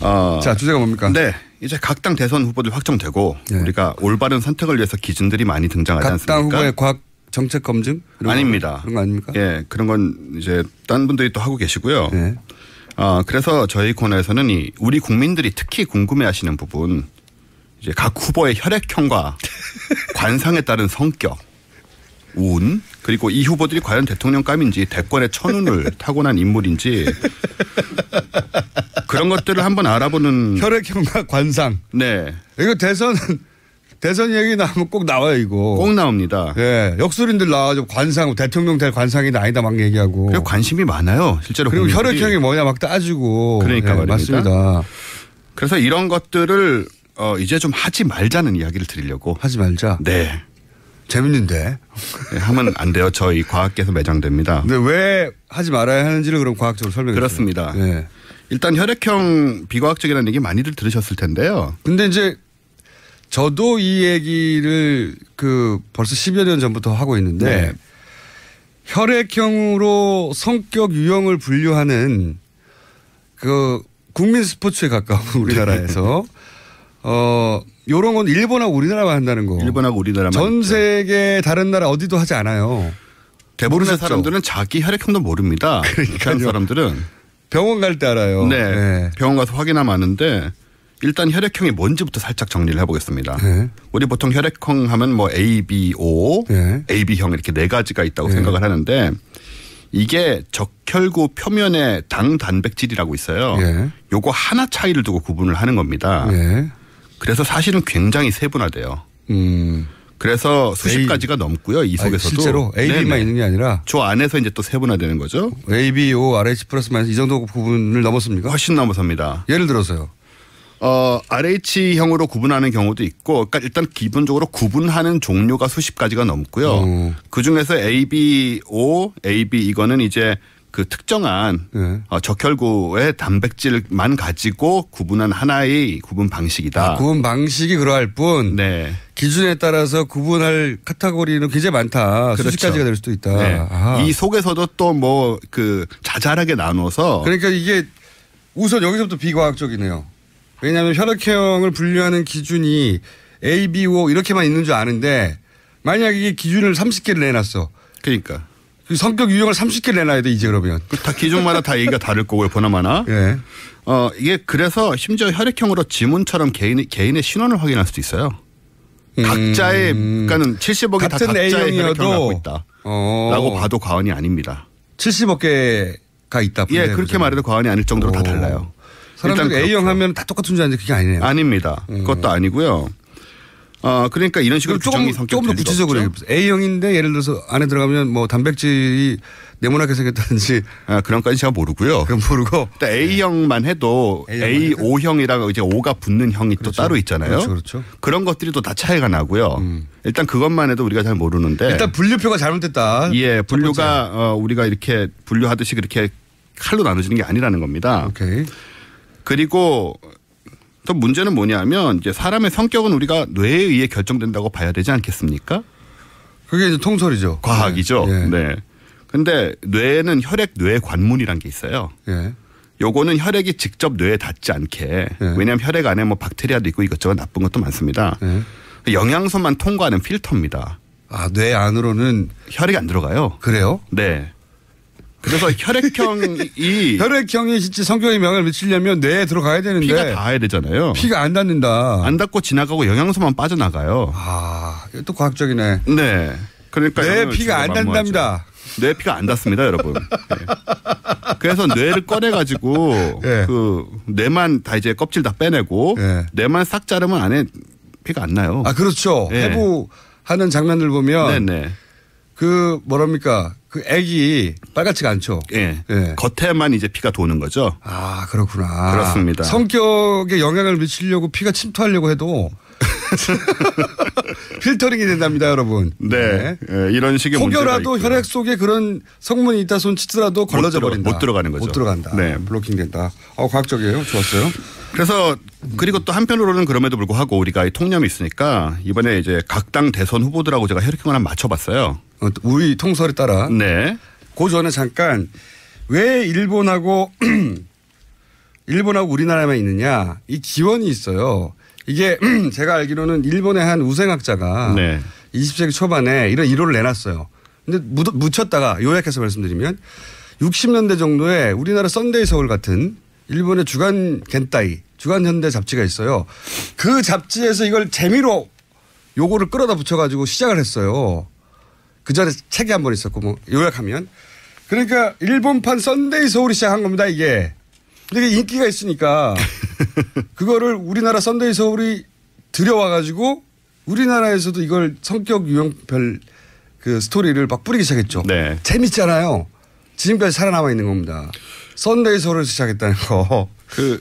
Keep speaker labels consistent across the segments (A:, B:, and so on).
A: 자, 주제가 뭡니까?
B: 네. 이제 각 당 대선 후보들 확정되고 네. 우리가 올바른 선택을 위해서 기준들이 많이 등장하지 않습니까?
A: 각 당 후보의 과학 정책 검증?
B: 아닙니다.
A: 그런 거 아닙니까?
B: 예, 그런 건 이제 딴 분들이 또 하고 계시고요.
A: 네.
B: 그래서 저희 코너에서는 우리 국민들이 특히 궁금해하시는 부분, 이제 각 후보의 혈액형과 관상에 따른 성격, 운, 그리고 이 후보들이 과연 대통령감인지 대권의 천운을 타고난 인물인지 그런 것들을 한번 알아보는.
A: 혈액형과 관상.
B: 네.
A: 이거 대선 얘기 나오면 꼭 나와요, 이거.
B: 꼭 나옵니다.
A: 예. 역술인들 나와가지고 관상, 대통령 될 관상이다 아니다 막 얘기하고.
B: 그리고 관심이 많아요, 실제로.
A: 그리고 혈액형이 뭐냐 막 따지고.
B: 그러니까
A: 예,
B: 말입니다.
A: 맞습니다.
B: 그래서 이런 것들을 이제 좀 하지 말자는 이야기를 드리려고.
A: 하지 말자.
B: 네.
A: 재밌는데.
B: 네, 하면 안 돼요. 저희 과학계에서 매장됩니다.
A: 근데 왜 하지 말아야 하는지를 그럼 과학적으로 설명해 주세요.
B: 그렇습니다.
A: 네.
B: 일단 혈액형 비과학적이라는 얘기 많이들 들으셨을 텐데요.
A: 근데 이제 저도 이 얘기를 벌써 10여 년 전부터 하고 있는데
B: 네.
A: 혈액형으로 성격 유형을 분류하는 국민 스포츠에 가까운 우리나라에서 요런 건 일본하고 우리나라만 한다는 거.
B: 일본하고 우리나라만.
A: 전 세계 다른 나라 어디도 하지 않아요.
B: 대부분의
A: 모르셨죠?
B: 사람들은 자기 혈액형도 모릅니다. 그러니까 사람들은.
A: 병원 갈 때 알아요.
B: 네.
A: 네.
B: 병원 가서 확인하면 아는데 일단 혈액형이 뭔지부터 살짝 정리를 해보겠습니다.
A: 네.
B: 우리 보통 혈액형 하면 뭐 A, B, O,
A: 네.
B: AB형 이렇게 네 가지가 있다고
A: 네.
B: 생각을 하는데 이게 적혈구 표면에 당 단백질이라고 있어요.
A: 네.
B: 요거 하나 차이를 두고 구분을 하는 겁니다.
A: 네.
B: 그래서 사실은 굉장히 세분화돼요. 그래서 수십 가지가 넘고요. 이 속에서도.
A: 실제로 AB만
B: 네네.
A: 있는 게 아니라.
B: 저 안에서 이제 또 세분화되는 거죠.
A: AB, O, RH 플러스 마이너스 이 정도 구분을 넘었습니까?
B: 훨씬 넘어섭니다.
A: 예를 들어서요.
B: RH형으로 구분하는 경우도 있고, 그러니까 일단 기본적으로 구분하는 종류가 수십 가지가 넘고요. 그 중에서 ABO, AB 이거는 이제 그 특정한
A: 네.
B: 적혈구의 단백질만 가지고 구분한 하나의 구분 방식이다.
A: 구분 방식이 그러할 뿐
B: 네.
A: 기준에 따라서 구분할 카테고리는 굉장히 많다. 수십
B: 그렇죠.
A: 가지가 될 수도 있다.
B: 네. 이 속에서도 또 뭐 자잘하게 나눠서.
A: 그러니까 이게 우선 여기서부터 비과학적이네요. 왜냐하면 혈액형을 분류하는 기준이 A, B, O 이렇게만 있는 줄 아는데 만약 이게 기준을 30개를 내놨어.
B: 그러니까.
A: 그 성격 유형을 30개를 내놔야 돼 이제 그러면.
B: 다 기준마다 다 얘기가 다를 거고요. 보나마나.
A: 네.
B: 이게 그래서 심지어 혈액형으로 지문처럼 개인의 신원을 확인할 수도 있어요. 각자의 그러니까는 70억이 다
A: 같은
B: 각자의
A: A형이어도
B: 혈액형을 갖고 있다라고 봐도 과언이 아닙니다.
A: 70억 개가 있다.
B: 예, 그렇게 말해도 과언이 아닐 정도로 다 달라요.
A: 사람들 A형 하면 다 똑같은 줄 아는데 그게 아니네요.
B: 아닙니다. 그것도 아니고요. 그러니까 이런 식으로 규정이
A: 조금 더 구체적으로 얘기해보세요. A형인데 예를 들어서 안에 들어가면 뭐 단백질이 네모나게 생겼다든지.
B: 그런 건까지 제가 모르고요.
A: 그건 모르고.
B: A형만 해도 A5형이라고 이제 O가 붙는 형이
A: 그렇죠.
B: 또 따로 있잖아요.
A: 그렇죠.
B: 그런 것들이 또 다 차이가 나고요. 일단 그것만 해도 우리가 잘 모르는데.
A: 일단 분류표가 잘못됐다.
B: 예, 분류가 우리가 이렇게 분류하듯이 그렇게 칼로 나눠지는 게 아니라는 겁니다.
A: 오케이.
B: 그리고 또 문제는 뭐냐면 이제 사람의 성격은 우리가 뇌에 의해 결정된다고 봐야 되지 않겠습니까?
A: 그게 이제 통설이죠.
B: 과학이죠.
A: 네.
B: 네. 근데 뇌에는 뇌 관문이란 게 있어요.
A: 네.
B: 요거는 혈액이 직접 뇌에 닿지 않게.
A: 네.
B: 왜냐하면 혈액 안에 뭐 박테리아도 있고 이것저것 나쁜 것도 많습니다.
A: 네.
B: 영양소만 통과하는 필터입니다.
A: 뇌 안으로는
B: 혈액이 안 들어가요.
A: 그래요?
B: 네. 그래서 혈액형이
A: 진짜 성격에 영향을 미치려면 뇌에 들어가야 되는데
B: 피가 닿아야 되잖아요.
A: 피가 안 닿는다.
B: 안 닿고 지나가고 영양소만 빠져나가요.
A: 이것도 과학적이네.
B: 네. 그러니까
A: 뇌에 피가 안 닿는답니다.
B: 뇌 피가 안 닿습니다, 여러분. 네. 그래서 뇌를 꺼내가지고
A: 네.
B: 그 뇌만 다 이제 껍질 다 빼내고
A: 네.
B: 뇌만 싹 자르면 안에 피가 안 나요.
A: 그렇죠.
B: 네.
A: 해부하는 장면들 보면
B: 네네.
A: 그 액이 빨갛지가 않죠.
B: 예.
A: 네.
B: 겉에만 이제 피가 도는 거죠.
A: 그렇구나.
B: 그렇습니다.
A: 성격에 영향을 미치려고 피가 침투하려고 해도 필터링이 된답니다, 여러분.
B: 네. 네. 이런 식의 문제가
A: 혹여라도
B: 있고요.
A: 혈액 속에 그런 성분이 있다 손 치더라도 걸러져 버린다.
B: 못 들어가는 거죠.
A: 못 들어간다.
B: 네.
A: 블로킹 된다. 과학적이에요. 좋았어요.
B: 그래서 그리고 또 한편으로는 그럼에도 불구하고 우리가 이 통념이 있으니까 이번에 이제 각 당 대선 후보들하고 제가 혈액형을 한번 맞춰봤어요.
A: 우리 통설에 따라.
B: 네.
A: 그 전에 잠깐 왜 일본하고 일본하고 우리나라만 있느냐. 이 기원이 있어요. 이게 제가 알기로는 일본의 한 우생학자가
B: 네.
A: 20세기 초반에 이런 이론을 내놨어요. 근데 묻혔다가 요약해서 말씀드리면 60년대 정도에 우리나라 썬데이 서울 같은 일본의 주간 겐타이, 주간 현대 잡지가 있어요. 그 잡지에서 이걸 재미로 요거를 끌어다 붙여가지고 시작을 했어요. 그 전에 책이 한 번 있었고 뭐 요약하면. 그러니까 일본판 썬데이 서울이 시작한 겁니다 이게. 근데 이게 인기가 있으니까 그거를 우리나라 썬데이 서울이 들여와가지고 우리나라에서도 이걸 성격 유형별 그 스토리를 막 뿌리기 시작했죠.
B: 네.
A: 재밌잖아요. 지금까지 살아남아 있는 겁니다. 썬데이 서울에서 시작했다는 거.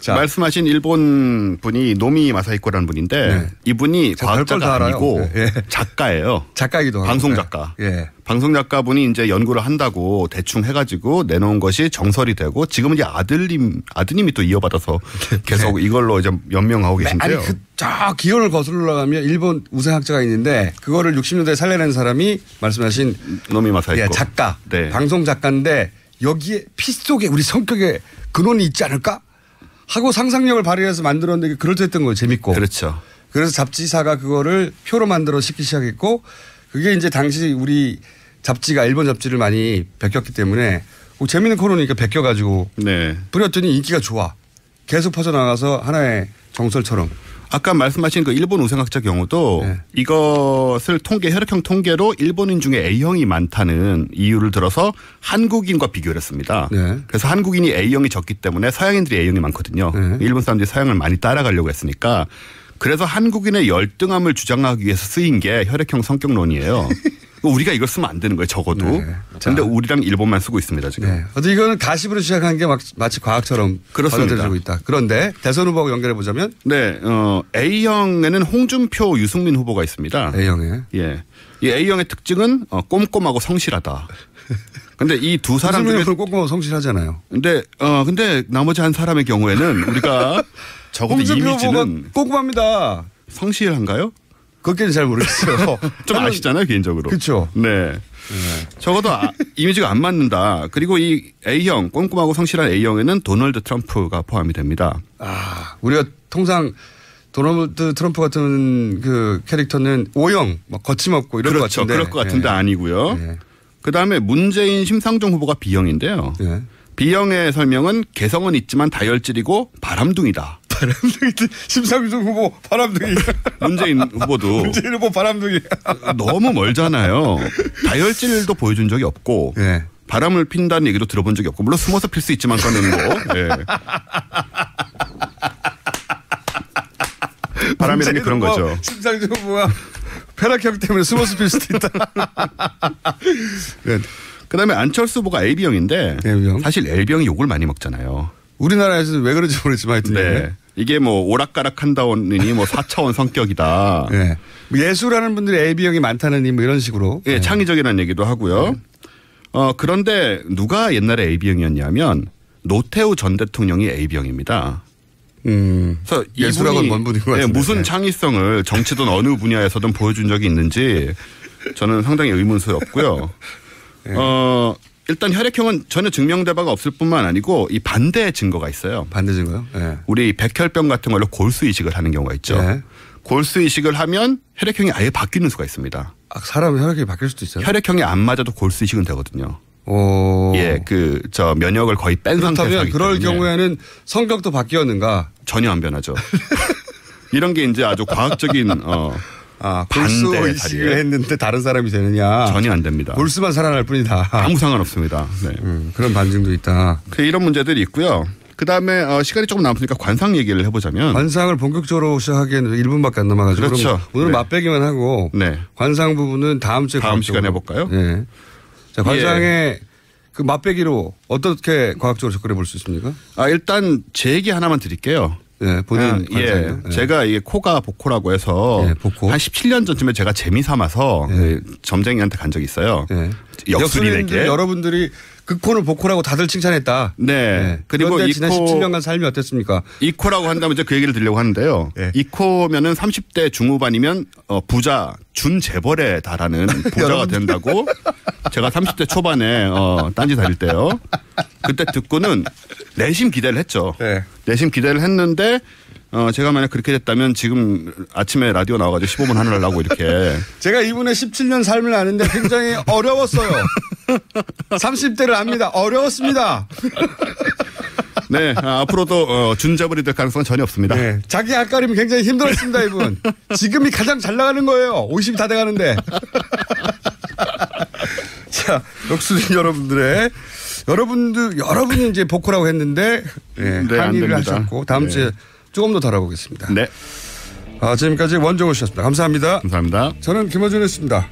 B: 자. 말씀하신 일본 분이 노미 마사히코라는 분인데
A: 네.
B: 이분이 과학자가 아니고
A: 네.
B: 작가예요.
A: 작가이기도 하고.
B: 방송 작가.
A: 예.
B: 방송 작가분이 이제 연구를 한다고 대충 해가지고 내놓은 것이 정설이 되고 지금은 이제 아드님이 또 이어받아서 계속
A: 네.
B: 이걸로 이제 연명하고 계신데요.
A: 아니 저 기원을 거슬러 가면 일본 우생학자가 있는데 그거를 60년대에 살려낸 사람이 말씀하신
B: 노미 마사히코.
A: 예, 작가,
B: 네.
A: 방송 작가인데 여기에 피 속에 우리 성격에 근원이 있지 않을까? 하고 상상력을 발휘해서 만들었는데 그럴듯했던 거예요. 재밌고.
B: 그렇죠.
A: 그래서 잡지사가 그거를 표로 만들어 싣기 시작했고 그게 이제 당시 우리 잡지가 일본 잡지를 많이 베꼈기 때문에 재밌는 코너니까 베껴가지고
B: 네.
A: 뿌렸더니 인기가 좋아. 계속 퍼져나가서 하나의 정설처럼.
B: 아까 말씀하신 그 일본 우생학자 경우도
A: 네.
B: 이것을 혈액형 통계로 일본인 중에 A형이 많다는 이유를 들어서 한국인과 비교를 했습니다.
A: 네.
B: 그래서 한국인이 A형이 적기 때문에 서양인들이 A형이 많거든요.
A: 네.
B: 일본 사람들이 서양을 많이 따라가려고 했으니까 그래서 한국인의 열등함을 주장하기 위해서 쓰인 게 혈액형 성격론이에요. 우리가 이걸 쓰면 안 되는 거예요. 적어도. 그런데 우리랑 일본만 쓰고 있습니다. 지금.
A: 네. 어쨌든 이거는 가십으로 시작한 게 마치 과학처럼 받아들여지고 있다. 그런데 대선 후보하고 연결해 보자면
B: 네. A형에는 홍준표, 유승민 후보가 있습니다.
A: A형에.
B: 예. 이 A형의 특징은 꼼꼼하고 성실하다. 근데 이 두 사람 중에
A: 꼼꼼하고 성실하잖아요.
B: 근데 나머지 한 사람의 경우에는 우리가 적어도
A: 홍준표
B: 이미지는
A: 후보가 꼼꼼합니다.
B: 성실한가요?
A: 그것까지는 잘 모르겠어요.
B: 좀 아시잖아요, 개인적으로.
A: 그렇죠.
B: 네. 적어도 이미지가 안 맞는다. 그리고 이 A형, 꼼꼼하고 성실한 A형에는 도널드 트럼프가 포함이 됩니다.
A: 우리가 통상 도널드 트럼프 같은 그 캐릭터는 O형, 막 거침없고 이런 것
B: 그렇죠.
A: 같은데.
B: 그럴 것 같은데 아니고요.
A: 네.
B: 그다음에 문재인, 심상정 후보가 B형인데요.
A: 네.
B: B형의 설명은 개성은 있지만 다혈질이고 바람둥이다.
A: 바람둥이, 심상정 후보 바람둥이.
B: 문재인 후보도.
A: 문재인 후보 바람둥이.
B: 너무 멀잖아요. 다혈질도 보여준 적이 없고.
A: 네.
B: 바람을 핀다는 얘기도 들어본 적이 없고. 물론 숨어서 필 수 있지만 꺼내는 거. 네. 바람이라는 게 그런 거죠.
A: 심상정 후보가 혈액형 때문에 숨어서 필 수도 있다.
B: 네. 그다음에 안철수 후보가 AB형인데
A: A형.
B: 사실 L병이 욕을 많이 먹잖아요.
A: 우리나라에서는 왜 그런지 모르겠지만 하여튼.
B: 네. 이게 뭐 오락가락한다느니 뭐 4차원 성격이다.
A: 네. 예술하는 분들이 AB형이 많다느니 뭐 이런 식으로.
B: 예, 창의적이라는 얘기도 하고요. 그런데 누가 옛날에 AB형이었냐면 노태우 전 대통령이 AB형입니다. 그래서
A: 예술학원 뭔 분인 것 같은데.
B: 무슨 창의성을 정치든 어느 분야에서든 보여준 적이 있는지 저는 상당히 의문스럽고요. 일단 혈액형은 전혀 증명된 바가 없을 뿐만 아니고 이 반대 증거가 있어요.
A: 반대 증거요? 네.
B: 우리 백혈병 같은 걸로 골수 이식을 하는 경우가 있죠.
A: 네.
B: 골수 이식을 하면 혈액형이 아예 바뀌는 수가 있습니다.
A: 사람 혈액이 바뀔 수도 있어요?
B: 혈액형이 안 맞아도 골수 이식은 되거든요.
A: 오.
B: 예, 면역을 거의 뺀 상태에서 하기
A: 그럴
B: 때문에
A: 경우에는 성격도 바뀌었는가?
B: 전혀 안 변하죠. 이런 게 이제 아주 과학적인
A: 골수
B: 반대
A: 이식을
B: 자리에.
A: 했는데 다른 사람이 되느냐?
B: 전혀 안 됩니다.
A: 골수만 살아날 뿐이다.
B: 아무 상관없습니다. 네.
A: 그런 반증도 있다.
B: 이런 문제들이 있고요. 그다음에 시간이 조금 남았으니까 관상 얘기를 해보자면
A: 관상을 본격적으로 시작하기에는 1분밖에 안 남아가지고
B: 그렇죠.
A: 오늘
B: 네.
A: 맛배기만 하고
B: 네.
A: 관상 부분은 다음 주에
B: 다음 시간에 해볼까요?
A: 네. 자, 관상의 그 맛배기로 어떻게 과학적으로 접근해 볼 수 있습니까?
B: 일단 제 얘기 하나만 드릴게요.
A: 네, 본인 관상이요. 네.
B: 제가 이게 코가 복코라고 해서
A: 네, 복코.
B: 한 17년 전쯤에 제가 재미 삼아서 점쟁이한테 간 적이 있어요.
A: 네.
B: 역술인에게.
A: 여러분들이 극호는 복호라고 다들 칭찬했다.
B: 네. 그리고
A: 그런데 지난 17년간 삶이 어땠습니까?
B: 이코라고 한다면 이제 그 얘기를 드리려고 하는데요.
A: 네.
B: 이코면은 30대 중후반이면 부자 준재벌에 달하는 부자가 된다고 제가 30대 초반에 딴지 다닐 때요. 그때 듣고는 내심 기대를 했죠.
A: 네.
B: 내심 기대를 했는데 제가 만약 그렇게 됐다면 지금 아침에 라디오 나와가지고 15분 하느라고 이렇게.
A: 제가 이분의 17년 삶을 아는데 굉장히 어려웠어요. 30대를 압니다. 어려웠습니다.
B: 네. 앞으로도 준재벌이 될 가능성은 전혀 없습니다.
A: 네. 자기 앞가림 굉장히 힘들었습니다, 이분. 지금이 가장 잘 나가는 거예요. 50이 다 돼가는데. 자, 역수진 여러분이 이제 복호라고 했는데
B: 네,
A: 항의를 하셨고 다음 주에 조금 더 다뤄보겠습니다.
B: 네.
A: 지금까지 원종우 씨였습니다. 감사합니다.
B: 감사합니다.
A: 저는 김어준이었습니다.